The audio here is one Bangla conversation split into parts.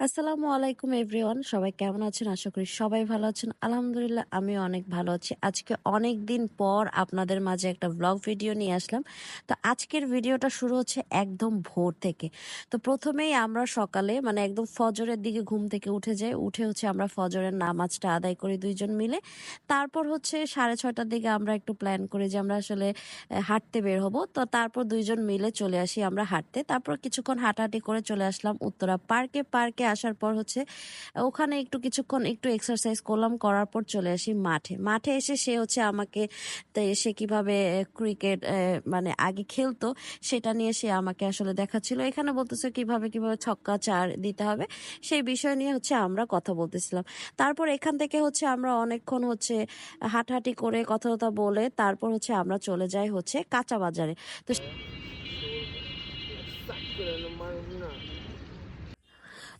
আসসালামু আলাইকুম এভরিওয়ান, সবাই কেমন আছেন? আশা করি সবাই ভালো আছেন। আলহামদুলিল্লাহ, আমিও অনেক ভালো আছি। আজকে অনেক দিন পর আপনাদের মাঝে একটা ব্লগ ভিডিও নিয়ে আসলাম। তো আজকের ভিডিওটা শুরু হচ্ছে একদম ভোর থেকে। তো প্রথমেই আমরা সকালে মানে একদম ফজরের দিকে ঘুম থেকে উঠে যাই। উঠে হচ্ছে আমরা ফজরের নামাজটা আদায় করি দুইজন মিলে। তারপর হচ্ছে 6:30টার দিকে আমরা একটু প্ল্যান করি যে আমরা আসলে হাঁটতে বের হব। তো তারপর দুইজন মিলে চলে আসি আমরা হাঁটতে। তারপর কিছুক্ষণ হাঁটাহাঁটি করে চলে আসলাম উত্তরা পার্কে। পার্কে আসার পর হচ্ছে ওখানে কিছুক্ষণ একটু এক্সারসাইজ করলাম। করার পর চলে আসি মাঠে। মাঠে এসে সে হচ্ছে আমাকে সে কিভাবে ক্রিকেট মানে আগে খেলতো সেটা নিয়ে সে আমাকে আসলে দেখাচ্ছিল। এখানে বলতেছে কিভাবে কিভাবে ছক্কা চার দিতে হবে, সেই বিষয় নিয়ে হচ্ছে আমরা কথা বলতেছিলাম। তারপর এখান থেকে হচ্ছে আমরা অনেকক্ষণ হচ্ছে হাঁটাহাঁটি করে কথা টথা বলে তারপর হচ্ছে আমরা চলে যাই হচ্ছে কাঁচা বাজারে। তো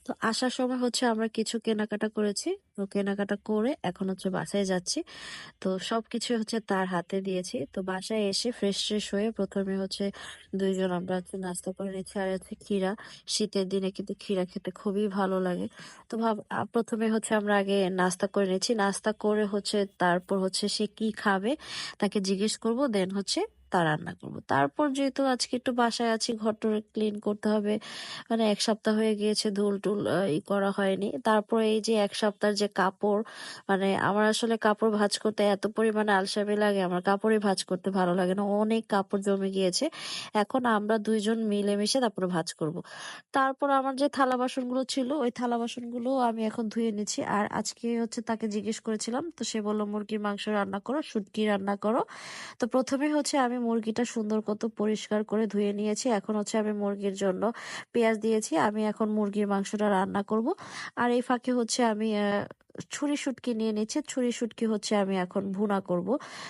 তো আসার সময় হচ্ছে আমরা কিছু কেনাকাটা করেছি। তো কেনাকাটা করে এখন হচ্ছে বাসায় যাচ্ছি। তো সবকিছু হচ্ছে তার হাতে দিয়েছি। তো বাসায় এসে ফ্রেশ ট্রেশ হয়ে প্রথমে হচ্ছে দুইজন আমরা হচ্ছে নাস্তা করে নিচ্ছি। আর হচ্ছে ক্ষীরা, শীতের দিনে কিন্তু ক্ষীরা খেতে খুবই ভালো লাগে। তো প্রথমে হচ্ছে আমরা আগে নাস্তা করে নিচ্ছি। নাস্তা করে হচ্ছে তারপর হচ্ছে সে কি খাবে তাকে জিজ্ঞেস করব, দেন হচ্ছে তা রান্না করব। তারপর যেহেতু আজকে একটু বাসায় আছি, ঘরটর ক্লিন করতে হবে। মানে এক সপ্তাহ হয়ে গিয়েছে ধুল টুল করা হয়নি। তারপর এই যে এক সপ্তাহের যে কাপড়, মানে আমার আসলে কাপড় ভাঁজ করতে এত পরিমাণে আলসেমি লাগে, আমার কাপড়ই ভাঁজ করতে ভালো লাগে না। অনেক কাপড় জমে গিয়েছে। এখন আমরা দুইজন মিলেমিশে তারপরে ভাঁজ করব। তারপর আমার যে থালা বাসনগুলো ছিল ওই থালা বাসনগুলো আমি এখন ধুয়ে নিচ্ছি। আর আজকে হচ্ছে তাকে জিজ্ঞেস করেছিলাম, তো সে বললো মুরগির মাংস রান্না করো, শুটকি রান্না করো। তো প্রথমে হচ্ছে আমি মুরগিটা সুন্দর কত পরিষ্কার করে ধুয়ে নিয়েছি। এখন হচ্ছে আমি মুরগির জন্য পেঁয়াজ দিয়েছি। আমি এখন মুরগির মাংসটা রান্না করব। আর এই ফাঁকে হচ্ছে আমি ছুরি শুটকি নিয়ে নিচ্ছি। ছুরি শুটকি হচ্ছে আমি এখন ভুনা করব।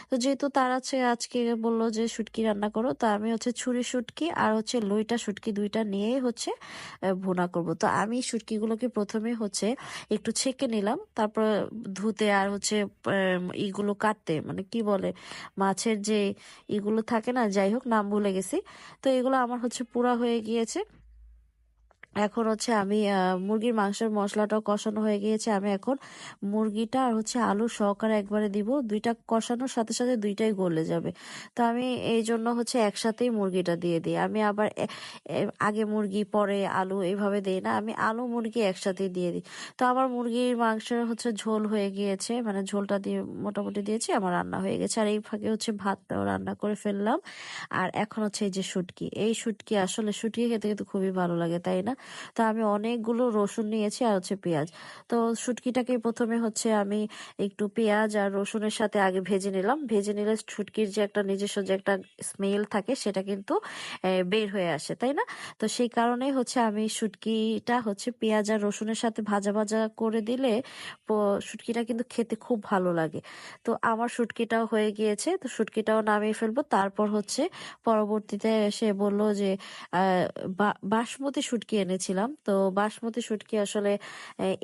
তো যেহেতু তার আছে আজকে বললো যে শুটকি রান্না করো, তো আমি হচ্ছে ছুরি শুটকি আর হচ্ছে লইটা শুটকি দুইটা নিয়েই হচ্ছে ভুনা করব। তো আমি শুটকিগুলোকে প্রথমে হচ্ছে একটু ছেঁকে নিলাম, তারপর ধুতে আর হচ্ছে ইগুলো কাটতে, মানে কি বলে মাছের যে ইগুলো থাকে না, যাই হোক নাম ভুলে গেছি। তো এগুলো আমার হচ্ছে পুরা হয়ে গিয়েছে। এখন হচ্ছে আমি মুরগির মাংসের মশলাটাও কষানো হয়ে গিয়েছে। আমি এখন মুরগিটা আর হচ্ছে আলু সহকারে একবারে দিব। দুইটা কষানোর সাথে সাথে দুইটাই গলে যাবে। তো আমি এই জন্য হচ্ছে একসাথেই মুরগিটা দিয়ে দিই। আমি আবার আগে মুরগি পরে আলু এইভাবে দিই না, আমি আলু মুরগি একসাথেই দিয়ে দিই। তো আমার মুরগির মাংসের হচ্ছে ঝোল হয়ে গিয়েছে, মানে ঝোলটা দিয়ে মোটামুটি দিয়েছি, আমার রান্না হয়ে গেছে। আর এই ফাঁকে হচ্ছে ভাতটাও রান্না করে ফেললাম। আর এখন হচ্ছে এই যে শুটকি, এই শুটকি আসলে শুটকি খেতে কিন্তু খুবই ভালো লাগে, তাই না? তো আমি অনেকগুলো রসুন নিয়েছি আর হচ্ছে পেঁয়াজ। তো শুটকিটাকে প্রথমে হচ্ছে আমি একটু পেঁয়াজ আর রসুনের সাথে আগে ভেজে নিলাম। ভেজে নিলে শুটকির যে একটা নিজস্ব যে একটা স্মেল থাকে সেটা কিন্তু বের হয়ে আসে, তাই না? তো সেই কারণেই হচ্ছে আমি শুটকিটা হচ্ছে পেঁয়াজ আর রসুনের সাথে ভাজা ভাজা করে দিলে শুটকিটা কিন্তু খেতে খুব ভালো লাগে। তো আমার শুটকিটাও হয়ে গিয়েছে, তো শুটকিটাও নামিয়ে ফেলবো। তারপর হচ্ছে পরবর্তীতে সে বলল যে বাসমতি শুটকি এনেছিলাম। তো বাসমতি শুটকি আসলে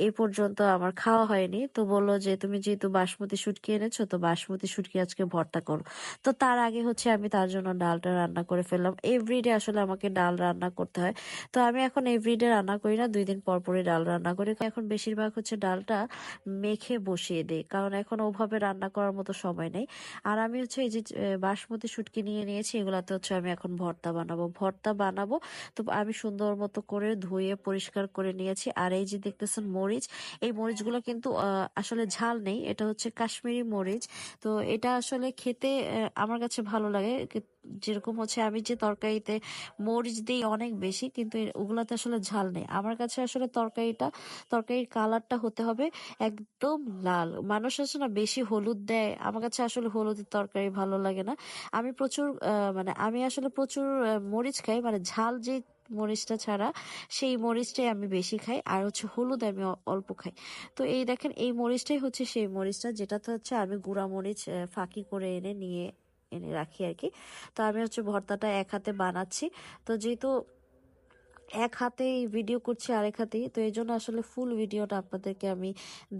এই পর্যন্ত আমার খাওয়া হয়নি। তো বললো যে তুমি যেহেতু বাসমতি শুটকি এনেছো, তো বাসমতি শুটকি আজকে ভর্তা করো। তো তার আগে হচ্ছে আমি তার জন্য ডালটা রান্না করে ফেললাম। এভরিডে আসলে আমাকে ডাল রান্না করতে হয়। তো আমি এখন এভরিডে রান্না করি না, 2 দিন পর পরই ডাল রান্না করি। এখন বেশিরভাগ হচ্ছে ডালটা মেখে বসিয়ে দিই, কারণ এখন ওভাবে রান্না করার মতো সময় নেই। আর আমি হচ্ছে এই যে বাসমতি শুটকি নিয়ে নিয়েছি, এগুলাতে হচ্ছে আমি এখন ভর্তা বানাবো। তো আমি সুন্দর মতো করে ধুয়ে পরিষ্কার করে নিয়েছি। আর এই যে দেখতেছেন মরিচ, এই মরিচগুলো কিন্তু আসলে ঝাল নেই, এটা হচ্ছে কাশ্মীরি মরিচ। তো এটা আসলে খেতে আমার কাছে ভালো লাগে। যেরকম হচ্ছে আমি যে তরকারিতে মরিচ দিই অনেক বেশি, কিন্তু ওগুলাতে আসলে ঝাল নেই। আমার কাছে আসলে তরকারির কালারটা হতে হবে একদম লাল। মানুষ আছে না বেশি হলুদ দেয়, আমার কাছে আসলে হলুদের তরকারি ভালো লাগে না। আমি প্রচুর মানে আমি আসলে প্রচুর মরিচ খাই, মানে ঝাল যে মরিচটা ছাড়া সেই মরিচটাই আমি বেশি খাই। আর হচ্ছে হলুদ আমি অল্প খাই। তো এই দেখেন এই মরিচটাই হচ্ছে সেই মরিচটা যেটাতে হচ্ছে আমি গুঁড়া মরিচ ফাঁকি করে এনে রাখি আর কি। তো আমি হচ্ছে ভর্তাটা এক হাতে বানাচ্ছি। তো যেহেতু এক হাতেই ভিডিও করছি আরেক হাতেই, তো এই জন্য আসলে ফুল ভিডিওটা আপনাদেরকে আমি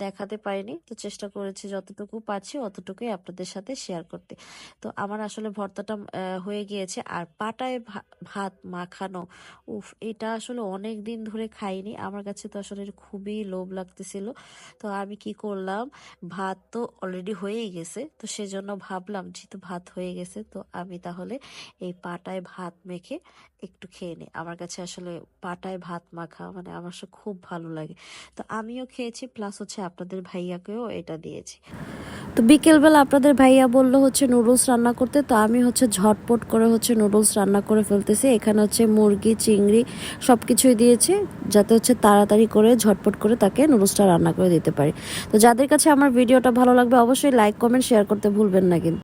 দেখাতে পারিনি। তো চেষ্টা করেছি যতটুকু পারছি অতটুকুই আপনাদের সাথে শেয়ার করতে। তো আমার আসলে ভর্তাটা হয়ে গিয়েছে। আর পাটায় ভাত মাখানো, উফ, এটা আসলে অনেক দিন ধরে খাইনি। আমার কাছে তো আসলে খুবই লোভ লাগতেছিল। তো আমি কি করলাম, ভাত তো অলরেডি হয়েই গেছে, তো সেজন্য ভাবলাম যেহেতু ভাত হয়ে গেছে তো আমি তাহলে এই পাটায় ভাত মেখে একটু খেয়ে নিই। আমার কাছে আসলে পাটায় ভাত মাখা মানে আমার কাছে খুব ভালো লাগে। তো আমিও খেয়েছি, প্লাস হচ্ছে আপনাদের ভাইয়াকেও এটা দিয়েছি। তো বিকেলবেলা আপনাদের ভাইয়া বললো হচ্ছে নুডলস রান্না করতে, তো আমি হচ্ছে ঝটপট করে হচ্ছে নুডলস রান্না করে ফেলতেছি। এখানে হচ্ছে মুরগি চিংড়ি সব কিছুই দিয়েছি যাতে হচ্ছে তাড়াতাড়ি করে ঝটপট করে তাকে নুডলসটা রান্না করে দিতে পারি। তো যাদের কাছে আমার ভিডিওটা ভালো লাগবে অবশ্যই লাইক কমেন্ট শেয়ার করতে ভুলবেন না কিন্তু।